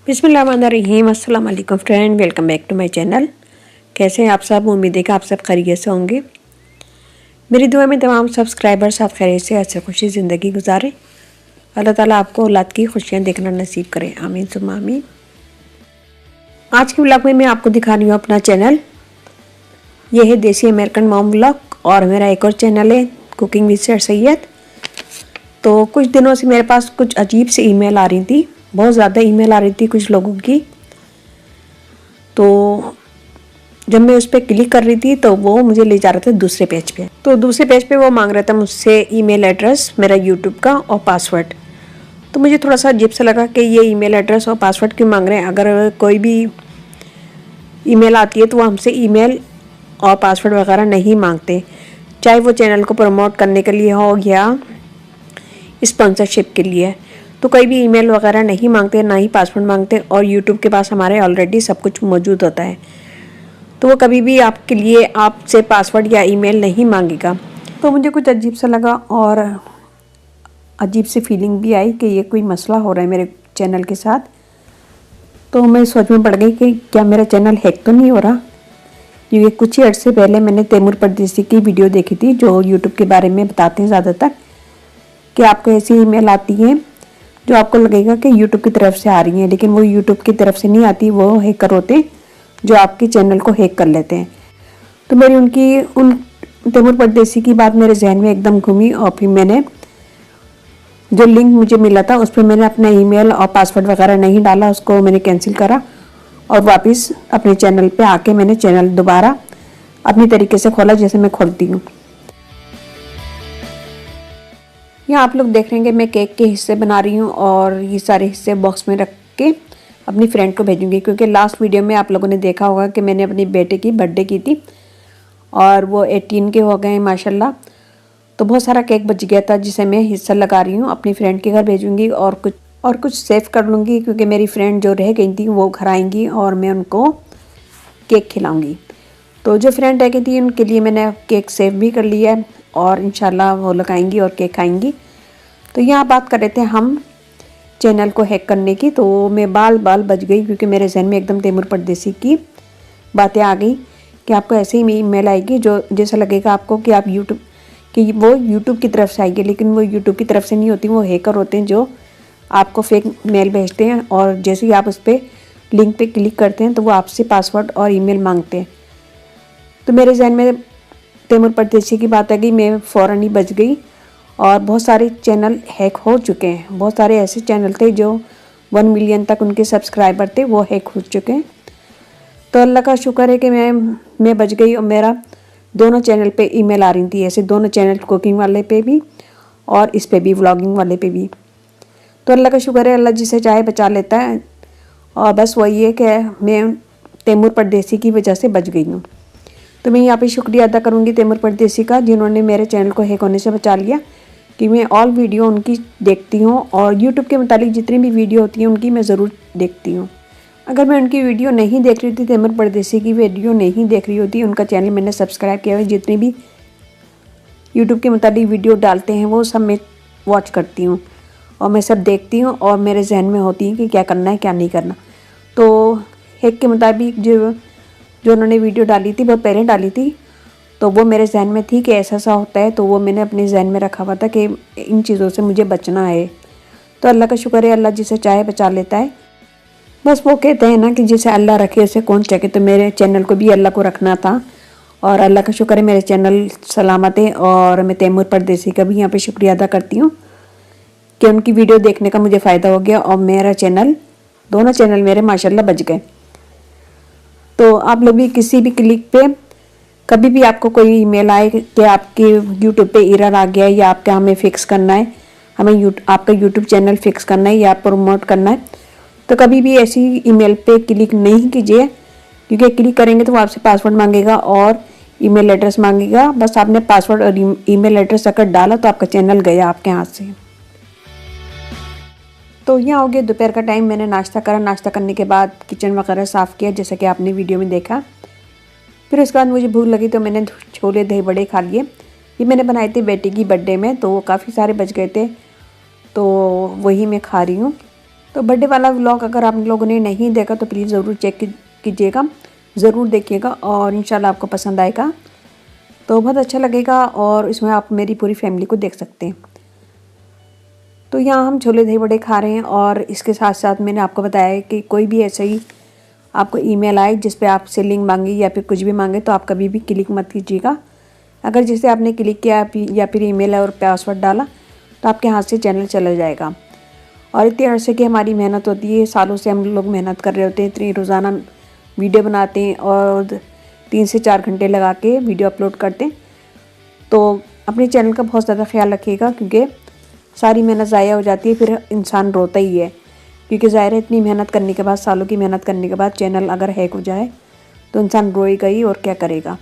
बिस्मिल्लाहिर्रहमानिर्रहीम। अस्सलाम वालेकुम friend, welcome back to my channel. कैसे हैं आप सब? उम्मीद है कि आप सब खैरियत से होंगे। मेरी दुआ में तमाम सब्सक्राइबर्स आप खैरियत से अच्छे खुशी ज़िंदगी गुजारें। अल्लाह ताला आपको औलाद की खुशियाँ देखना नसीब करें, आमीन सुम्मा आमीन। आज के व्लॉग में मैं आपको दिखा रही हूँ अपना चैनल। ये है देसी अमेरिकन मॉम व्लॉग और मेरा एक और चैनल है कुकिंग विद सर सैयद। तो कुछ दिनों से मेरे पास कुछ अजीब सी ईमेल आ रही थी, बहुत ज़्यादा ईमेल आ रही थी कुछ लोगों की। तो जब मैं उस पर क्लिक कर रही थी तो वो मुझे ले जा रहा था दूसरे पेज पे। तो दूसरे पेज पे वो मांग रहा था मुझसे ईमेल एड्रेस, मेरा यूट्यूब का और पासवर्ड। तो मुझे थोड़ा सा अजीब सा लगा कि ये ईमेल एड्रेस और पासवर्ड क्यों मांग रहे हैं। अगर कोई भी ईमेल आती है तो वो हमसे ईमेल और पासवर्ड वगैरह नहीं मांगते, चाहे वो चैनल को प्रमोट करने के लिए हो या स्पॉन्सरशिप के लिए। तो कोई भी ईमेल वगैरह नहीं मांगते, ना ही पासवर्ड मांगते, और यूट्यूब के पास हमारे ऑलरेडी सब कुछ मौजूद होता है। तो वो कभी भी आपके लिए आपसे पासवर्ड या ईमेल नहीं मांगेगा। तो मुझे कुछ अजीब सा लगा और अजीब सी फीलिंग भी आई कि ये कोई मसला हो रहा है मेरे चैनल के साथ। तो मैं सोच में पड़ गई कि क्या मेरा चैनल हैक तो नहीं हो रहा, क्योंकि कुछ ही अर्से पहले मैंने तैमूर परदेसी की वीडियो देखी थी जो यूट्यूब के बारे में बताते हैं ज़्यादातर कि आपको ऐसी ईमेल आती है जो आपको लगेगा कि यूट्यूब की तरफ से आ रही है, लेकिन वो यूट्यूब की तरफ से नहीं आती, वो हैकर होते हैं जो आपके चैनल को हैक कर लेते हैं। तो मेरी उन तैमूर परदेसी की बात मेरे जहन में एकदम घूमी और फिर मैंने जो लिंक मुझे मिला था उस पर मैंने अपना ईमेल और पासवर्ड वगैरह नहीं डाला, उसको मैंने कैंसिल करा और वापस अपने चैनल पे आके मैंने चैनल दोबारा अपनी तरीके से खोला जैसे मैं खोलती हूँ। यहाँ आप लोग देख रहे हैं मैं केक के हिस्से बना रही हूँ और ये सारे हिस्से बॉक्स में रख के अपनी फ्रेंड को भेजूंगी, क्योंकि लास्ट वीडियो में आप लोगों ने देखा होगा कि मैंने अपनी बेटे की बर्थडे की थी और वो 18 के हो गए हैं माशाल्लाह। तो बहुत सारा केक बच गया था जिसे मैं हिस्सा लगा रही हूँ, अपनी फ्रेंड के घर भेजूँगी और कुछ सेव कर लूँगी, क्योंकि मेरी फ्रेंड जो रह गई थी वो घर आएंगी और मैं उनको केक खिलाऊँगी। तो जो फ्रेंड रह गई थी उनके लिए मैंने केक सेव भी कर लिया है और इंशाल्लाह वो लगाएंगी और केक खाएंगी। तो यहाँ बात कर रहे थे हम चैनल को हैक करने की। तो मैं बाल बच गई, क्योंकि मेरे जहन में एकदम तैमूर परदेसी की बातें आ गई कि आपको ऐसे ही ईमेल आएगी जो जैसा लगेगा आपको कि आप वो यूट्यूब की तरफ से आएगी, लेकिन वो यूट्यूब की तरफ से नहीं होती, वो हैकर होते हैं जो आपको फेक मेल भेजते हैं और जैसे ही आप उस पर लिंक पे क्लिक करते हैं तो वो आपसे पासवर्ड और ईमेल मांगते हैं। तो मेरे जहन में तैमूर परदेसी की बात आ गई, मैं फ़ौरन ही बच गई और बहुत सारे चैनल हैक हो चुके हैं। बहुत सारे ऐसे चैनल थे जो 1 मिलियन तक उनके सब्सक्राइबर थे, वो हैक हो चुके हैं। तो अल्लाह का शुक्र है कि मैं बच गई और मेरा दोनों चैनल पे ईमेल आ रही थी, ऐसे दोनों चैनल, कुकिंग वाले पे भी और इस पे भी, व्लॉगिंग वाले पे भी। तो अल्लाह का शुक्र है, अल्लाह जिसे चाहे बचा लेता है। और बस वही है कि मैं तैमूर परदेसी की वजह से बच गई हूँ। तो मैं यहाँ पे शुक्रिया अदा करूँगी तैमूर परदेसी का, जिन्होंने मेरे चैनल को हैक होने से बचा लिया। कि मैं ऑल वीडियो उनकी देखती हूँ और यूट्यूब के मुतालिक जितनी भी वीडियो होती हैं उनकी मैं ज़रूर देखती हूँ। अगर मैं उनकी वीडियो नहीं देख रही थी, तैमूर परदेसी की वीडियो नहीं देख रही होती, उनका चैनल मैंने सब्सक्राइब किया हुआ, जितनी भी यूट्यूब के मुतालिक वीडियो डालते हैं वो सब मैं वॉच करती हूँ और मैं सब देखती हूँ और मेरे जहन में होती है कि क्या करना है क्या नहीं करना। तो हैक के मुताबिक जो उन्होंने वीडियो डाली थी बहुत पहले डाली थी, तो वो मेरे जहन में थी कि ऐसा होता है, तो वो मैंने अपने जहन में रखा हुआ था कि इन चीज़ों से मुझे बचना है। तो अल्लाह का शुक्र है, अल्लाह जिसे चाहे बचा लेता है। बस वो कहते हैं ना कि जिसे अल्लाह रखे उसे कौन चखे, तो मेरे चैनल को भी अल्लाह को रखना था और अल्लाह का शुक्र है मेरे चैनल सलामत है। और मैं तैमूर परदेसी का भी यहाँ पर शुक्रिया अदा करती हूँ कि उनकी वीडियो देखने का मुझे फ़ायदा हो गया और मेरा चैनल, दोनों चैनल मेरे माशाल्लाह बच गए। तो आप लोग भी किसी भी क्लिक पे कभी भी आपको कोई ईमेल आए कि आपके यूट्यूब पे एरर आ गया है या आपका हमें फिक्स करना है, हमें आपका यूट्यूब चैनल फिक्स करना है या प्रमोट करना है, तो कभी भी ऐसी ईमेल पे क्लिक नहीं कीजिए, क्योंकि क्लिक करेंगे तो वो आपसे पासवर्ड मांगेगा और ईमेल एड्रेस मांगेगा। बस आपने पासवर्ड और ईमेल एड्रेस अगर डाला तो आपका चैनल गया आपके हाथ से। तो यहाँ हो गया दोपहर का टाइम, मैंने नाश्ता करा। नाश्ता करने के बाद किचन वगैरह साफ़ किया जैसा कि आपने वीडियो में देखा। फिर उसके बाद मुझे भूख लगी तो मैंने छोले दही बड़े खा लिए। ये मैंने बनाए थे बेटी की बर्थडे में, तो वो काफ़ी सारे बच गए थे, तो वही मैं खा रही हूँ। तो बर्थडे वाला व्लॉग अगर आप लोगों ने नहीं देखा तो प्लीज़ ज़रूर चेक कीजिएगा, ज़रूर देखिएगा और इंशाल्लाह आपको पसंद आएगा, तो बहुत अच्छा लगेगा और इसमें आप मेरी पूरी फैमिली को देख सकते हैं। तो यहाँ हम छोले दही बड़े खा रहे हैं और इसके साथ साथ मैंने आपको बताया है कि कोई भी ऐसे ही आपको ईमेल आए जिस पे आपसे लिंक मांगे या फिर कुछ भी मांगे तो आप कभी भी क्लिक मत कीजिएगा। अगर जैसे आपने क्लिक किया या फिर ईमेल और पासवर्ड डाला तो आपके हाथ से चैनल चला जाएगा। और इतने अरसे की हमारी मेहनत होती है, सालों से हम लोग मेहनत कर रहे होते हैं, इतनी रोज़ाना वीडियो बनाते हैं और 3 से 4 घंटे लगा के वीडियो अपलोड करते हैं। तो अपने चैनल का बहुत ज़्यादा ख्याल रखिएगा क्योंकि सारी मेहनत ज़ाया हो जाती है, फिर इंसान रोता ही है क्योंकि ज़ाहिर है इतनी मेहनत करने के बाद, सालों की मेहनत करने के बाद चैनल अगर हैक हो जाए तो इंसान रोएगा ही और क्या करेगा।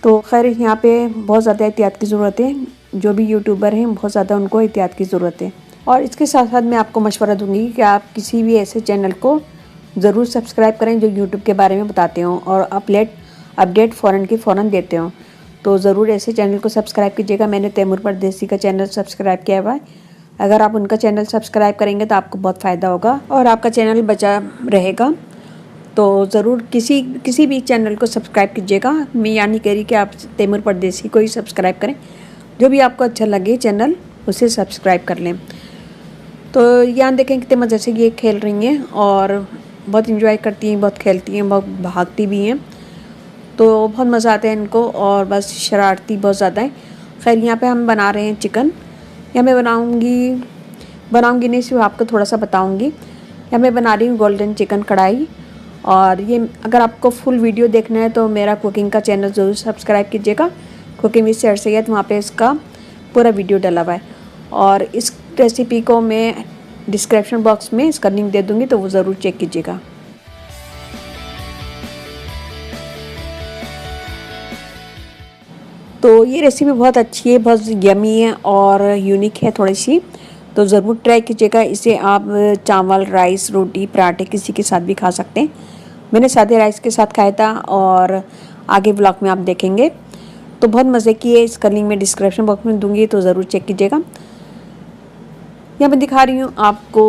तो खैर यहाँ पे बहुत ज़्यादा एहतियात की ज़रूरत है, जो भी यूट्यूबर हैं बहुत ज़्यादा उनको एहतियात की ज़रूरत है। और इसके साथ साथ मैं आपको मशवरा दूंगी कि आप किसी भी ऐसे चैनल को ज़रूर सब्सक्राइब करें जो यूट्यूब के बारे में बताते हों और अपडेट फ़ौरन की फ़ौरन देते हों। तो ज़रूर ऐसे चैनल को सब्सक्राइब कीजिएगा। मैंने तैमूर परदेसी का चैनल सब्सक्राइब किया हुआ है। अगर आप उनका चैनल सब्सक्राइब करेंगे तो आपको बहुत फ़ायदा होगा और आपका चैनल बचा रहेगा। तो ज़रूर किसी भी चैनल को सब्सक्राइब कीजिएगा। मैं यहाँ नहीं कह रही कि आप तैमूर परदेसी को ही सब्सक्राइब करें, जो भी आपको अच्छा लगे चैनल उसे सब्सक्राइब कर लें। तो यहाँ देखें कितने मज़े से ये खेल रही हैं और बहुत इंजॉय करती हैं, बहुत खेलती हैं, बहुत भागती भी हैं, तो बहुत मज़ा आता है इनको और बस शरारती बहुत ज़्यादा है। खैर यहाँ पे हम बना रहे हैं चिकन। या मैं बनाऊंगी नहीं, सिर्फ आपको थोड़ा सा बताऊंगी। या मैं बना रही हूँ गोल्डन चिकन कढ़ाई। और ये अगर आपको फुल वीडियो देखना है तो मेरा कुकिंग का चैनल ज़रूर सब्सक्राइब कीजिएगा, कुकिंग विद सैयद सैयद, वहाँ पे इसका पूरा वीडियो डला हुआ है। और इस रेसिपी को मैं डिस्क्रिप्शन बॉक्स में इसका लिंक दे दूँगी, तो वो ज़रूर चेक कीजिएगा। तो ये रेसिपी बहुत अच्छी है, बहुत यमी है और यूनिक है थोड़ी सी, तो ज़रूर ट्राई कीजिएगा। इसे आप चावल, राइस, रोटी, पराठे किसी के साथ भी खा सकते हैं। मैंने सादे राइस के साथ खाया था और आगे ब्लॉग में आप देखेंगे। तो बहुत मज़े की है, इसका लिंक मैं डिस्क्रिप्शन बॉक्स में दूंगी, तो ज़रूर चेक कीजिएगा। यहाँ मैं दिखा रही हूँ आपको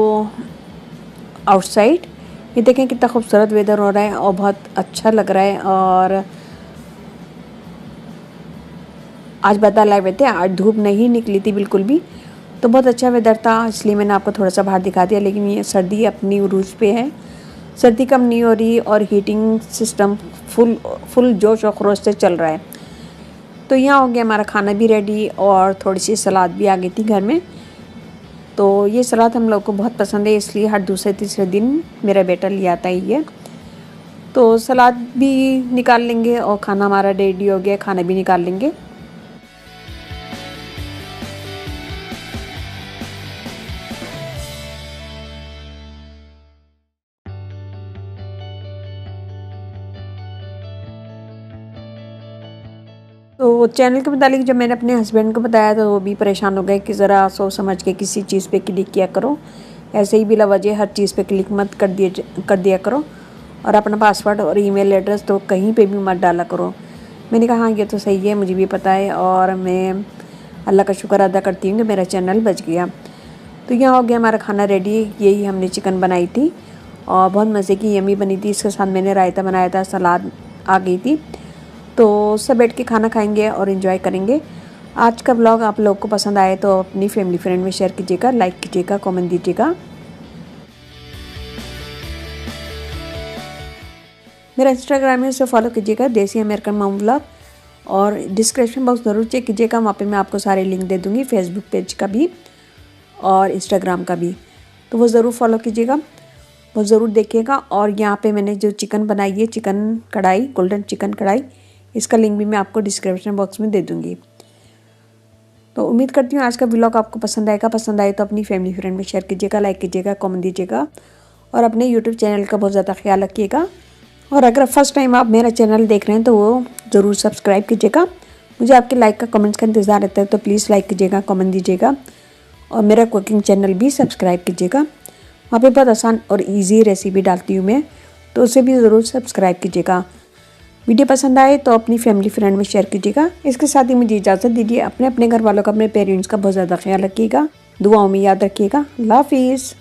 आउटसाइड। ये देखें कितना खूबसूरत वेदर हो रहा है और बहुत अच्छा लग रहा है। और आज बादल आए हुए थे, आज धूप नहीं निकली थी बिल्कुल भी, तो बहुत अच्छा वेदर था, इसलिए मैंने आपको थोड़ा सा बाहर दिखा दिया। लेकिन ये सर्दी अपनी उरूज पे है, सर्दी कम नहीं हो रही और हीटिंग सिस्टम फुल जोश और खरोश से चल रहा है। तो यहाँ हो गया हमारा खाना भी रेडी और थोड़ी सी सलाद भी आ गई थी घर में। तो ये सलाद हम लोग को बहुत पसंद है, इसलिए हर दूसरे तीसरे दिन मेरा बेटा ले आता ही है। तो सलाद भी निकाल लेंगे और खाना हमारा रेडी हो गया, खाना भी निकाल लेंगे। तो चैनल के मुतालिक जब मैंने अपने हस्बैंड को बताया तो वो भी परेशान हो गए कि ज़रा सोच समझ के किसी चीज़ पे क्लिक किया करो, ऐसे ही बिला वजह हर चीज़ पे क्लिक मत कर दिया करो और अपना पासवर्ड और ईमेल एड्रेस तो कहीं पे भी मत डाला करो। मैंने कहा हाँ ये तो सही है, मुझे भी पता है और मैं अल्लाह का शुक्र अदा करती हूँ कि मेरा चैनल बच गया। तो यहाँ हो गया हमारा खाना रेडी। यही हमने चिकन बनाई थी और बहुत मज़े की यमी बनी थी। इसके साथ मैंने रायता बनाया था, सलाद आ गई थी। तो सब बैठ के खाना खाएंगे और इन्जॉय करेंगे। आज का ब्लॉग आप लोग को पसंद आए तो अपनी फैमिली फ्रेंड में शेयर कीजिएगा, लाइक कीजिएगा, कमेंट दीजिएगा। मेरा इंस्टाग्राम है, उसे फॉलो कीजिएगा, देसी अमेरिकन मॉम ब्लॉग। और डिस्क्रिप्शन बॉक्स ज़रूर चेक कीजिएगा, वहाँ पे मैं आपको सारे लिंक दे दूँगी, फेसबुक पेज का भी और इंस्टाग्राम का भी, तो वो ज़रूर फॉलो कीजिएगा, वो ज़रूर देखिएगा। और यहाँ पे मैंने जो चिकन बनाई है, चिकन कढ़ाई, गोल्डन चिकन कढ़ाई, इसका लिंक भी मैं आपको डिस्क्रिप्शन बॉक्स में दे दूँगी। तो उम्मीद करती हूँ आज का व्लॉग आपको पसंद आएगा। पसंद आए तो अपनी फैमिली फ्रेंड में शेयर कीजिएगा, लाइक कीजिएगा, कमेंट दीजिएगा और अपने यूट्यूब चैनल का बहुत ज़्यादा ख्याल रखिएगा। और अगर फर्स्ट टाइम आप मेरा चैनल देख रहे हैं तो वो ज़रूर सब्सक्राइब कीजिएगा। मुझे आपके लाइक का, कमेंट्स का इंतज़ार रहता है, तो प्लीज़ लाइक कीजिएगा, कमेंट दीजिएगा और मेरा कुकिंग चैनल भी सब्सक्राइब कीजिएगा। वहाँ पे बहुत आसान और इजी रेसिपी डालती हूँ मैं, तो उसे भी ज़रूर सब्सक्राइब कीजिएगा। वीडियो पसंद आए तो अपनी फैमिली फ्रेंड में शेयर कीजिएगा। इसके साथ ही मुझे इजाज़त दीजिए। अपने घर वालों का, अपने पेरेंट्स का बहुत ज़्यादा ख्याल रखिएगा, दुआओं में याद रखिएगा। अल्लाह हाफिज़।